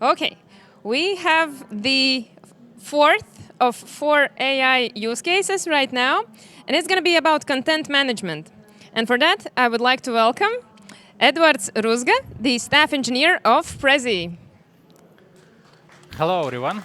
Okay, we have the fourth of four AI use cases right now, and it's going to be about content management. And for that, I would like to welcome Eduard Ruzga, the staff engineer of Prezi. Hello, everyone.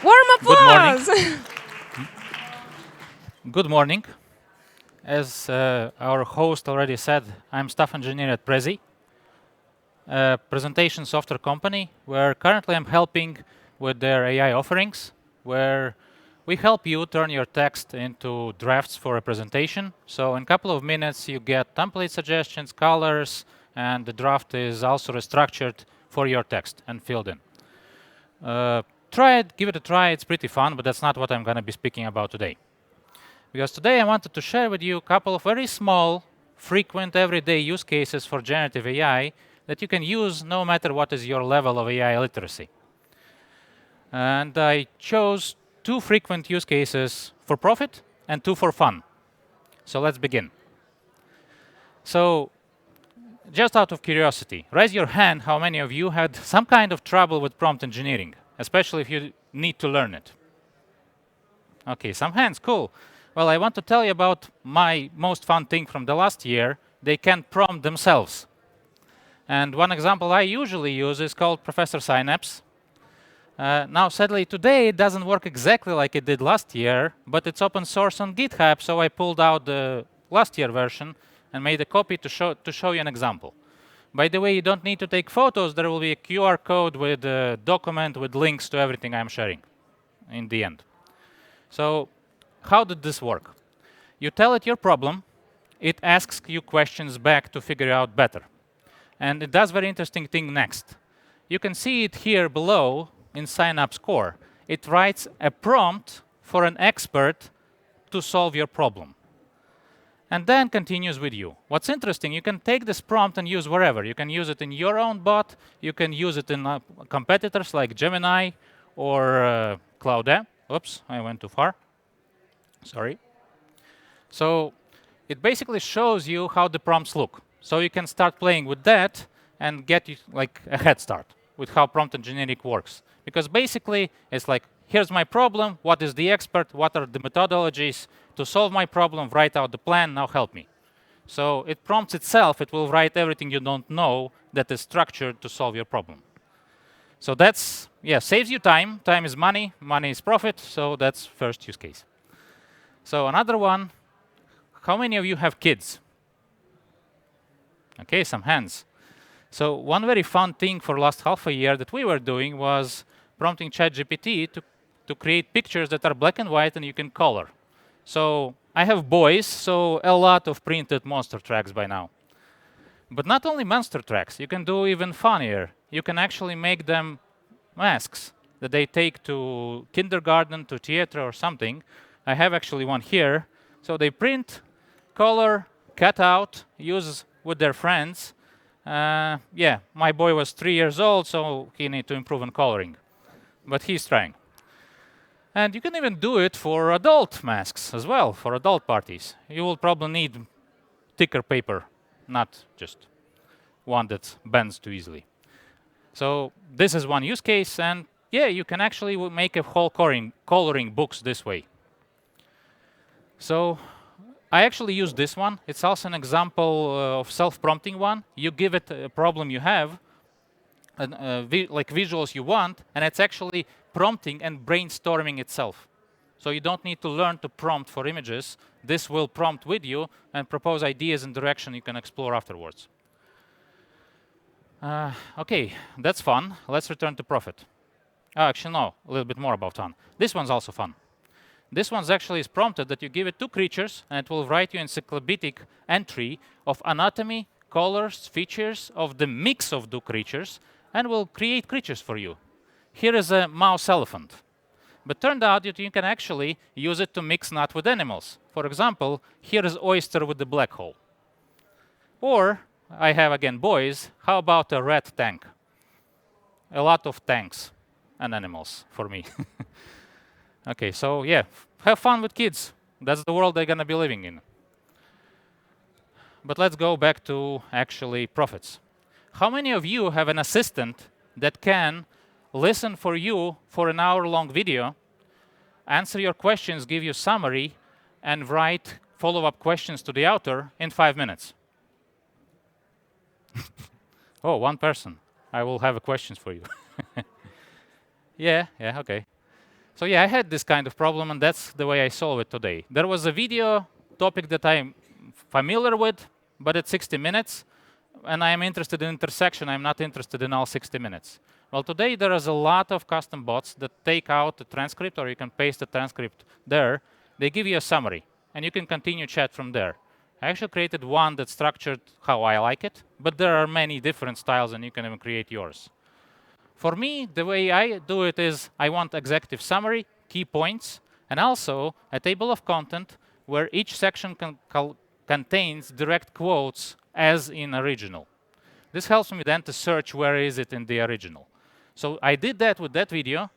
Warm Good morning. applause! Good morning. As our host already said, I'm staff engineer at Prezi, a presentation software company where currently I'm helping with their AI offerings, where we help you turn your text into drafts for a presentation. So in a couple of minutes, you get template suggestions, colors, and the draft is also restructured for your text and filled in. Try it, give it a try. It's pretty fun, but that's not what I'm going to be speaking about today. Because today I wanted to share with you a couple of very small, frequent, everyday use cases for generative AI that you can use no matter what is your level of AI literacy. And I chose two frequent use cases for profit and two for fun. So let's begin. So just out of curiosity, raise your hand how many of you had some kind of trouble with prompt engineering, especially if you need to learn it. Okay, some hands, cool. Well, I want to tell you about my most fun thing from the last year. They can prompt themselves. And one example I usually use is called Professor Synapse. Now, sadly, today it doesn't work exactly like it did last year, but it's open source on GitHub, so I pulled out the last year version and made a copy to show you an example. By the way, you don't need to take photos. There will be a QR code with a document with links to everything I'm sharing in the end. So how did this work? You tell it your problem, it asks you questions back to figure out better. And it does very interesting thing next. You can see it here below in Synapse Core. It writes a prompt for an expert to solve your problem. And then continues with you. What's interesting, you can take this prompt and use wherever. You can use it in your own bot. You can use it in competitors like Gemini or Cloud. Oops, I went too far. Sorry. So it basically shows you how the prompts look. So you can start playing with that and get like a head start with how prompt engineering works. Because basically, it's like, here's my problem, what is the expert, what are the methodologies to solve my problem, write out the plan, now help me. So it prompts itself, it will write everything you don't know that is structured to solve your problem. So that's, yeah, saves you time. Time is money, money is profit, so that's first use case. So another one, how many of you have kids? Okay, some hands. So one very fun thing for last half a year that we were doing was prompting ChatGPT to create pictures that are black and white and you can color. So I have boys, so a lot of printed monster tracks by now. But not only monster tracks, you can do even funnier. You can actually make them masks that they take to kindergarten, to theater or something. I have actually one here. So they print, color, cut out, use with their friends. Yeah, my boy was 3 years old, so he needs to improve on coloring. But he's trying. And you can even do it for adult masks as well, for adult parties. You will probably need thicker paper, not just one that bends too easily. So this is one use case, and yeah, you can actually make a whole coloring books this way. So I actually use this one. It's also an example of self-prompting one. You give it a problem you have, and like visuals you want, and it's actually prompting and brainstorming itself. So you don't need to learn to prompt for images. This will prompt with you and propose ideas and direction you can explore afterwards. Okay, that's fun. Let's return to profit. Oh, actually, no, a little bit more about fun. This one's also fun. This one's actually is prompted that you give it two creatures, and it will write you encyclopedic entry of anatomy, colors, features of the mix of two creatures, and will create creatures for you. Here is a mouse elephant. But turned out that you can actually use it to mix not with animals. For example, here is oyster with the black hole. Or, I have again boys, how about a red tank? A lot of tanks and animals for me. Okay, so yeah, have fun with kids. That's the world they're going to be living in. But let's go back to actually profits. How many of you have an assistant that can listen for you for an hour-long video, answer your questions, give you summary, and write follow-up questions to the author in 5 minutes. Oh, one person. I will have questions for you. Yeah, okay. So yeah, I had this kind of problem, and that's the way I solve it today. There was a video topic that I'm familiar with, but it's 60 minutes, and I'm interested in intersection. I'm not interested in all 60 minutes. Well, today there is a lot of custom bots that take out the transcript, or you can paste the transcript there. They give you a summary, and you can continue chat from there. I actually created one that's structured how I like it, but there are many different styles, and you can even create yours. For me, the way I do it is I want executive summary, key points, and also a table of content where each section contains direct quotes as in original. This helps me then to search where is it in the original. So I did that with that video,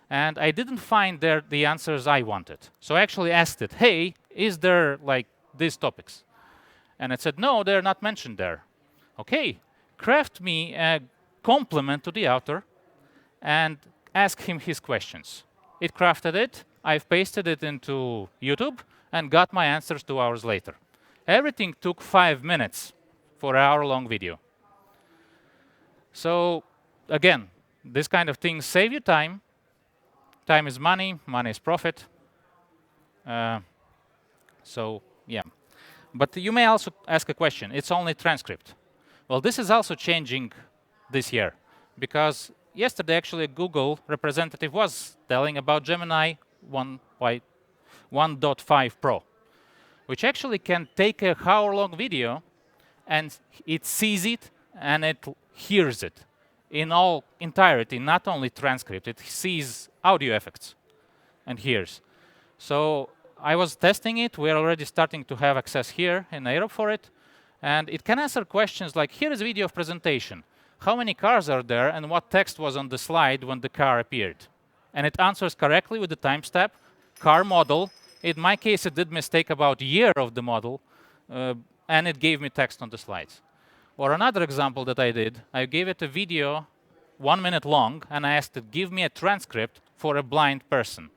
and I didn't find there the answers I wanted. So I actually asked it, hey, is there like these topics? And it said, no, they're not mentioned there. Okay, craft me a compliment to the author and ask him his questions. It crafted it, I've pasted it into YouTube, and got my answers 2 hours later. Everything took 5 minutes for an hour-long video. So again, this kind of things save you time. Time is money, money is profit. So yeah. But you may also ask a question, it's only transcript. Well, this is also changing this year, because yesterday actually a Google representative was telling about Gemini 1.5 Pro, which actually can take a hour-long video and it sees it and it hears it in all entirety, not only transcript. It sees audio effects and hears. So I was testing it. We're already starting to have access here in Europe for it. And it can answer questions like, here is a video of presentation. How many cars are there and what text was on the slide when the car appeared? And it answers correctly with the timestamp, car model. In my case, it did mistake about year of the model, and it gave me text on the slides. Or another example that I did, I gave it a video 1 minute long, and I asked it, give me a transcript for a blind person.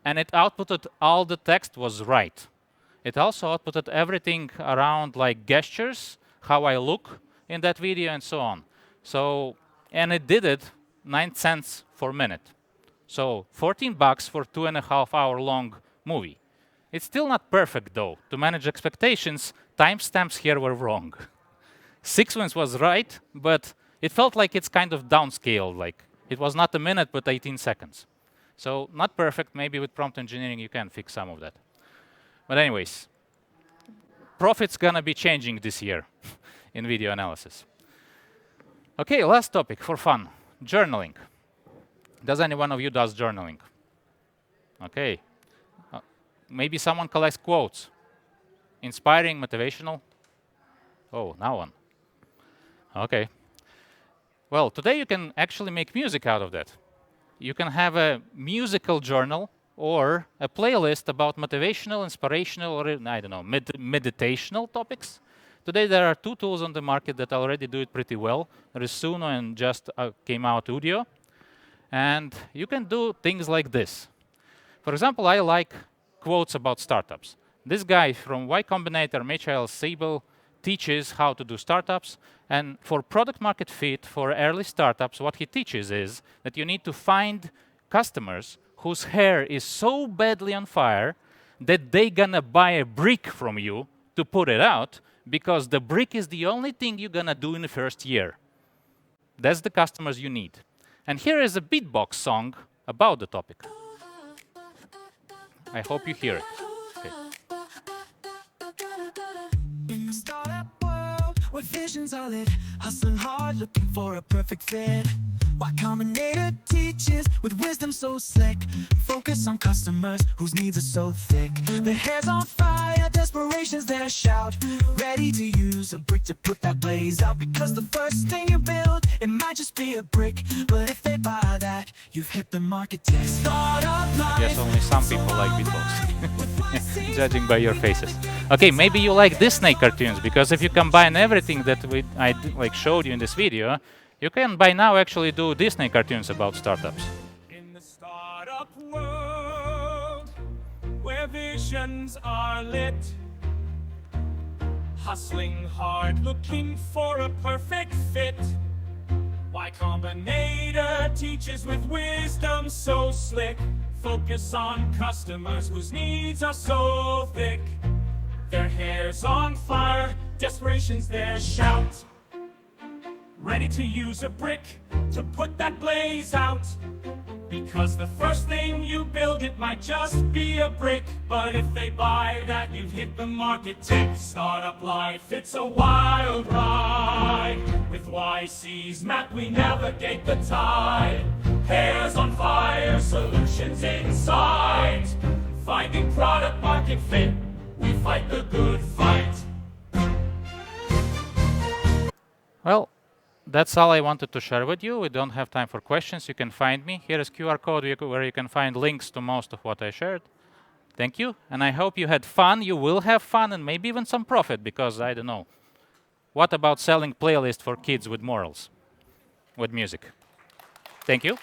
And it outputted all the text was right. It also outputted everything around like gestures, how I look in that video, and so on. So, and it did it 9 cents for a minute. So $14 for 2.5 hour long movie. It's still not perfect though. To manage expectations, timestamps here were wrong. Sequence was right, but it felt like it's kind of downscaled, like it was not a minute, but 18 seconds. So not perfect. Maybe with prompt engineering you can fix some of that. But anyways, profit's gonna be changing this year in video analysis. Okay, last topic for fun, journaling. Does any one of you does journaling? Okay. Maybe someone collects quotes. Inspiring, motivational? Oh, now one. Okay. Well, today you can actually make music out of that. You can have a musical journal or a playlist about motivational, inspirational, or I don't know, meditational topics. Today there are 2 tools on the market that already do it pretty well. There is Suno and just came out Udio. And you can do things like this. For example, I like quotes about startups. This guy from Y Combinator, Michael Siebel, teaches how to do startups. And for product market fit for early startups, what he teaches is that you need to find customers whose hair is so badly on fire that they're gonna buy a brick from you to put it out, because the brick is the only thing you're gonna do in the first year. That's the customers you need. And here is a beatbox song about the topic. I hope you hear it. Okay. What visions are lit, hustling hard, looking for a perfect fit. Y Combinator teaches with wisdom so slick. Focus on customers whose needs are so thick. Their hair's on fire, desperation's their shout. Ready to use a brick to put that blaze out. Because the first thing you build, it might just be a brick. But if they buy that, you've hit the market test. Yes, only some people like beatbox. Judging by your faces. Okay, maybe you like Disney cartoons, because if you combine everything that I showed you in this video, You can by now actually do Disney cartoons about startups. In the startup world, where visions are lit, hustling hard, looking for a perfect fit. Y Combinator teaches with wisdom so slick. Focus on customers whose needs are so thick. Their hair's on fire, desperation's their shout. Ready to use a brick to put that blaze out. Because the first thing you build, it might just be a brick. But if they buy that, you've hit the market tick. Startup life, it's a wild ride. With YC's map, we navigate the tide. Hairs on fire, solutions in sight. Finding product market fit, we fight the good fight. Well, that's all I wanted to share with you. We don't have time for questions. You can find me. Here is QR code where you can find links to most of what I shared. Thank you, and I hope you had fun. You will have fun and maybe even some profit, because I don't know. What about selling playlists for kids with morals, with music? Thank you.